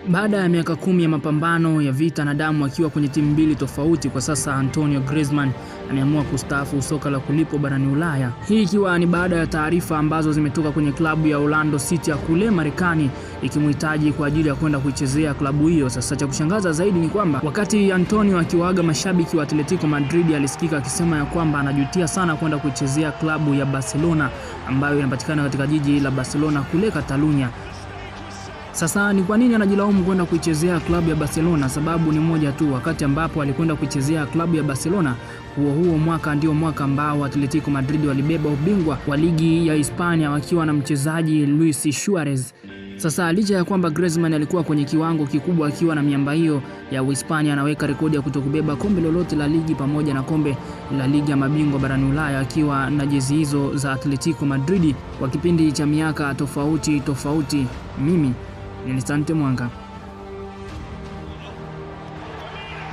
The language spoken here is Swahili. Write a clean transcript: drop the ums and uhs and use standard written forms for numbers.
Baada ya miaka 10 ya mapambano ya vita na damu akiwa kwenye timu mbili tofauti, kwa sasa Antonio Griezmann ameamua kustaafu soka la kulipwa barani Ulaya. Hii ikiwa ni baada ya taarifa ambazo zimetoka kwenye klabu ya Orlando City ya kule Marekani ikimhitaji kwa ajili ya kwenda kuichezea klabu hiyo. Sasa cha kushangaza zaidi ni kwamba wakati Antonio akiwaaga mashabiki wa Atletico Madrid alisikika akisema ya kwamba anajutia sana kwenda kuichezea klabu ya Barcelona ambayo inapatikana katika jiji la Barcelona kule Catalunya. Sasa ni kwa nini anajilaumu kwenda kuichezea klabu ya Barcelona? Sababu ni moja tu, wakati ambapo alikwenda kuichezea klabu ya Barcelona, huo mwaka ndio mwaka ambao Atletico Madrid walibeba ubingwa wa ligi ya Hispania wakiwa na mchezaji Luis Suarez. Sasa licha ya kwamba Griezmann alikuwa kwenye kiwango kikubwa akiwa na miamba hiyo ya Uhispania, anaweka rekodi ya kutokubeba kombe lolote la ligi pamoja na kombe la ligi ya mabingwa barani Ulaya akiwa na jezi hizo za Atletico Madrid kwa kipindi cha miaka tofauti. Mimi ni Asante Mwanga.